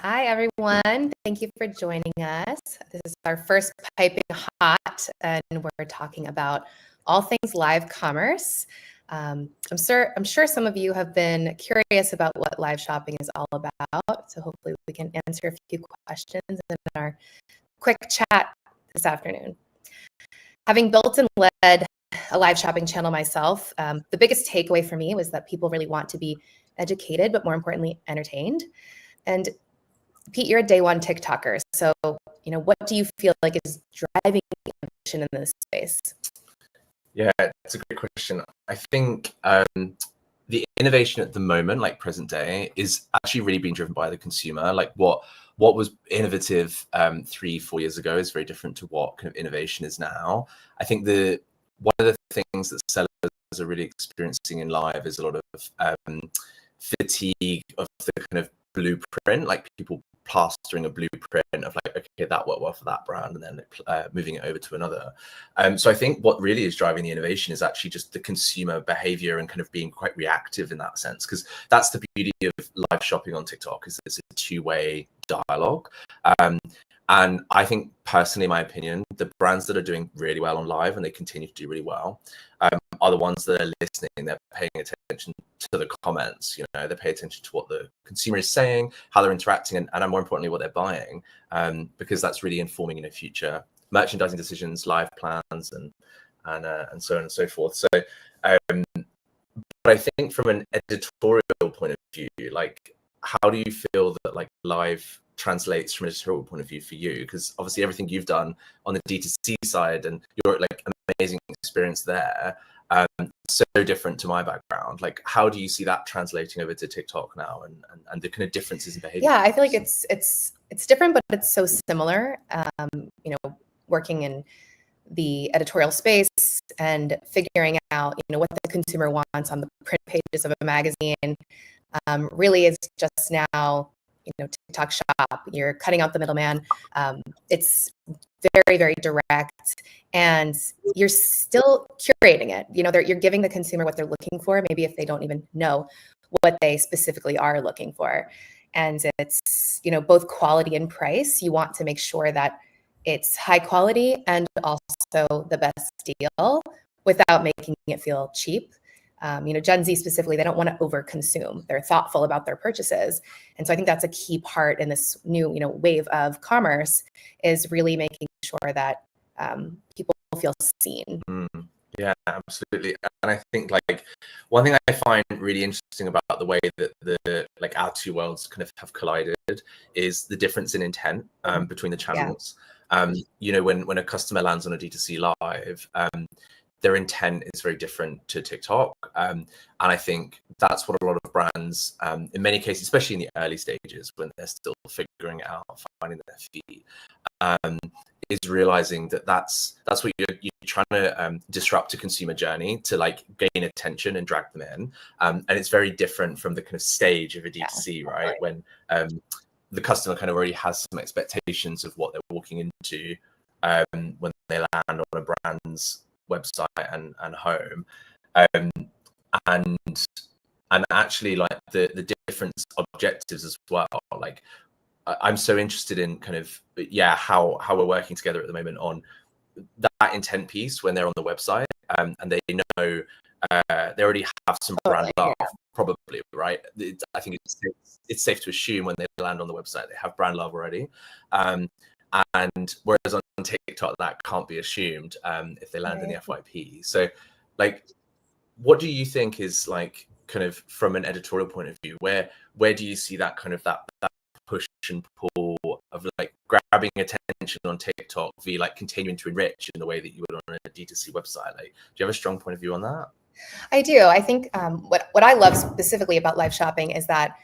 Hi, everyone. Thank you for joining us. This is our first Piping Hot, and we're talking about all things live commerce. I'm sure some of you have been curious about what live shopping is all about, so hopefully we can answer a few questions in our quick chat this afternoon. Having built and led a live shopping channel myself, the biggest takeaway for me was that people really want to be educated, but more importantly, entertained. And Pete, you're a day one TikToker. So, what do you feel like is driving innovation in this space? Yeah, it's a great question. I think the innovation at the moment, like present day, is actually really being driven by the consumer. Like what was innovative 3-4 years ago is very different to what kind of innovation is now. I think one of the things that sellers are really experiencing in live is a lot of fatigue of the kind of blueprint, like people plastering a blueprint of like, okay, that worked well for that brand, and then moving it over to another. So I think what really is driving the innovation is actually just the consumer behavior and kind of being quite reactive in that sense, because that's the beauty of live shopping on TikTok, is it's a two-way dialogue. And I think, personally, in my opinion, the brands that are doing really well on live, and they continue to do really well, are the ones that are listening. They're paying attention to the comments. They pay attention to what the consumer is saying, how they're interacting, and more importantly, what they're buying, because that's really informing future merchandising decisions, live plans, and so on and so forth. So, but I think from an editorial point of view, like, how do you feel that like live translates from an editorial point of view for you? Because obviously everything you've done on the DTC side and your like amazing experience there, so different to my background. Like, how do you see that translating over to TikTok now, and the kind of differences in behavior? Yeah, I feel like it's different, but it's so similar. Working in the editorial space and figuring out, what the consumer wants on the print pages of a magazine, really is just now, TikTok Shop. You're cutting out the middleman. It's very, very direct, and you're still curating it. You're giving the consumer what they're looking for, maybe if they don't even know what they specifically are looking for. And it's, both quality and price. You want to make sure that it's high quality and also the best deal without making it feel cheap. Gen Z specifically, they don't want to overconsume. They're thoughtful about their purchases. And so I think that's a key part in this new, wave of commerce, is really making sure that people feel seen. Yeah, absolutely. And I think like one thing I find really interesting about the way that the like our two worlds kind of have collided is the difference in intent between the channels. Yeah. When a customer lands on a D2C live, their intent is very different to TikTok. And I think that's what a lot of brands, in many cases, especially in the early stages when they're still figuring it out, finding their feet, is realizing that that's what you're trying to disrupt a consumer journey to like gain attention and drag them in. And it's very different from the kind of stage of a D2C, right? When the customer kind of already has some expectations of what they're walking into when they land on a brand's website and home, and actually like the different objectives as well. Like, I'm so interested in kind of how we're working together at the moment on that intent piece when they're on the website, and they know they already have some brand love, probably, right? I think it's safe to assume when they land on the website they have brand love already. And whereas on TikTok that can't be assumed if they land in the FYP. So like, what do you think is like kind of from an editorial point of view, where do you see that kind of that push and pull of like grabbing attention on TikTok via like continuing to enrich in the way that you would on a D2C website? Like, do you have a strong point of view on that? I do. I think what I love specifically about live shopping is that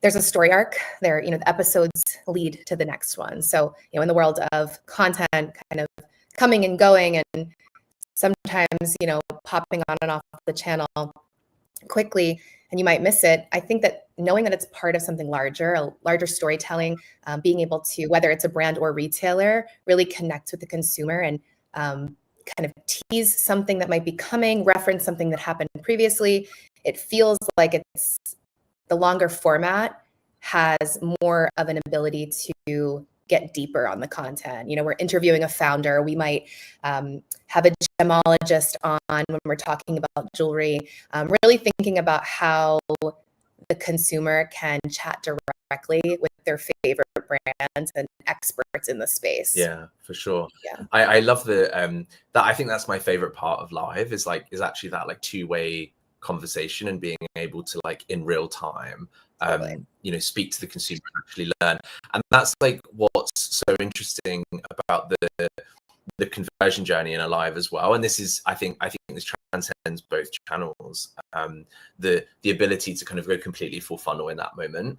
there's a story arc there. The episodes lead to the next one. So, in the world of content kind of coming and going, and sometimes, popping on and off the channel quickly, and you might miss it. I think that knowing that it's part of something larger, a larger storytelling, being able to, whether it's a brand or retailer, really connect with the consumer and kind of tease something that might be coming, reference something that happened previously. It feels like it's the longer format has more of an ability to get deeper on the content. You know, we're interviewing a founder. We might have a gemologist on when we're talking about jewelry, really thinking about how the consumer can chat directly with their favorite brands and experts in the space. Yeah, for sure. Yeah. I love that I think that's my favorite part of live is actually that like two-way conversation and being able to like in real time Totally. you know, speak to the consumer and actually learn. And that's like what's so interesting about the conversion journey in a live as well. And this is, I think this transcends both channels. The ability to kind of go completely full funnel in that moment.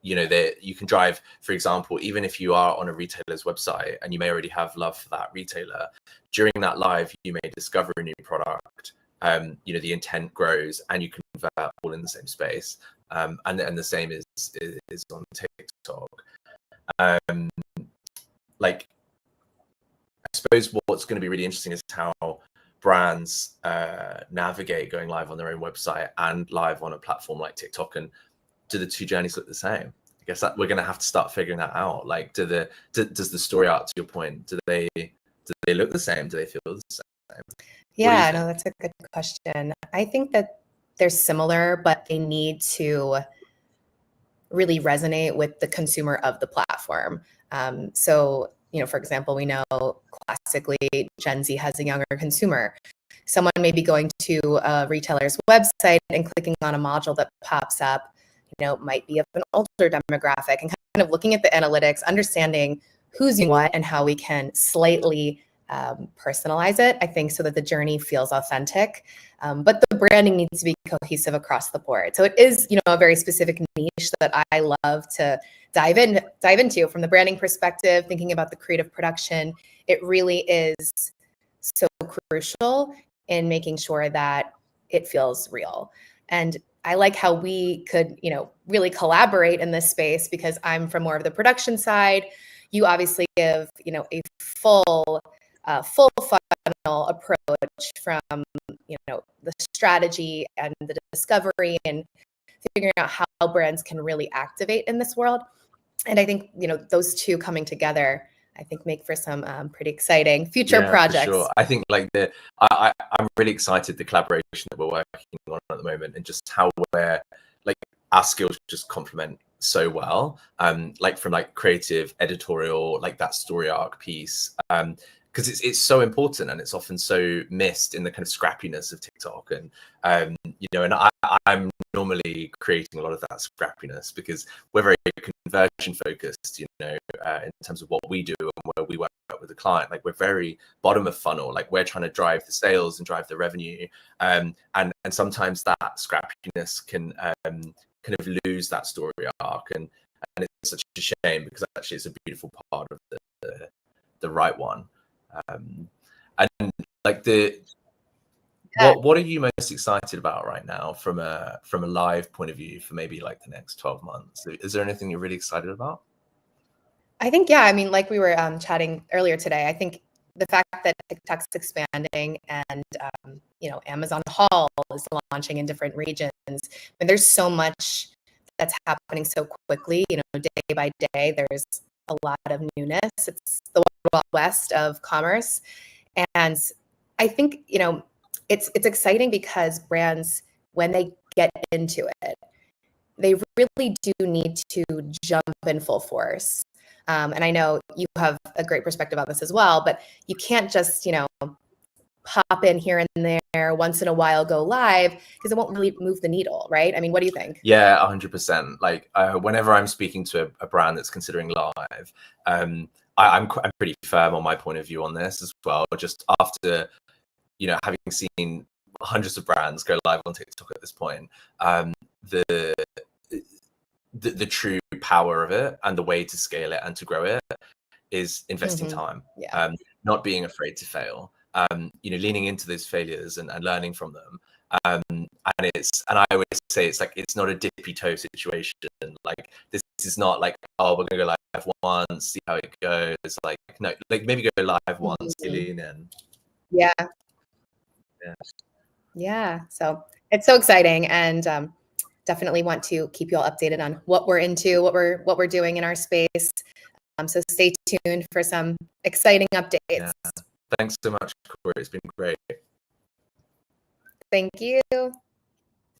You know, that you can drive, for example, even if you are on a retailer's website and you may already have love for that retailer, during that live, you may discover a new product. You know, the intent grows and you convert all in the same space. And the same is on TikTok. Like, I suppose what's going to be really interesting is how brands navigate going live on their own website and live on a platform like TikTok. And do the two journeys look the same? I guess that we're going to have to start figuring that out. Like, does the story arc, to your point, do they look the same? Do they feel the same? Yeah, no, that's a good question. I think that they're similar, but they need to really resonate with the consumer of the platform. So, you know, for example, we know classically Gen Z has a younger consumer. Someone may be going to a retailer's website and clicking on a module that pops up, you know, might be of an older demographic, and kind of looking at the analytics, understanding who's using what and how we can slightly personalize it, I think, so that the journey feels authentic. But the branding needs to be cohesive across the board. So it is, you know, a very specific niche that I love to dive into from the branding perspective, thinking about the creative production. It really is so crucial in making sure that it feels real. And I like how we could, you know, really collaborate in this space, because I'm from more of the production side. You obviously give, you know, a full funnel approach from, you know, the strategy and the discovery and figuring out how brands can really activate in this world. And I think, you know, those two coming together, I think, make for some pretty exciting future projects. For sure. I think like I'm really excited the collaboration that we're working on at the moment, and just how we're like our skills just complement so well. Like from like creative, editorial, like that story arc piece. Because it's so important, and it's often so missed in the kind of scrappiness of TikTok. And you know, and I'm normally creating a lot of that scrappiness because we're very conversion focused, you know, in terms of what we do and where we work with the client. Like, we're very bottom of funnel. Like, we're trying to drive the sales and drive the revenue, and sometimes that scrappiness can kind of lose that story arc, and it's such a shame, because actually it's a beautiful part of the right one. And like what are you most excited about right now from a live point of view for maybe like the next 12 months? Is there anything you're really excited about? I think, yeah, I mean, like we were chatting earlier today, I think the fact that TikTok's expanding and, you know, Amazon Haul is launching in different regions. I mean, there's so much that's happening so quickly, you know, day by day, there's a lot of newness. It's the Wild West of commerce. And I think, you know, it's exciting because brands, when they get into it, they really do need to jump in full force. And I know you have a great perspective on this as well, but you can't just, you know, pop in here and there, once in a while go live, because it won't really move the needle, right? I mean, what do you think? Yeah, 100%. Like, whenever I'm speaking to a brand that's considering live, I'm pretty firm on my point of view on this as well. Just after, you know, having seen hundreds of brands go live on TikTok at this point, the true power of it and the way to scale it and to grow it is investing time. Yeah. Not being afraid to fail. You know, leaning into those failures and learning from them. And I always say it's like, it's not a dippy toe situation. Like, this is not like, oh, we're gonna go live once, see how it goes. Like, no, like maybe go live once, lean in. Yeah. So it's so exciting. And definitely want to keep you all updated on what we're into, what we're doing in our space. So stay tuned for some exciting updates. Yeah. Thanks so much, Corey. It's been great. Thank you.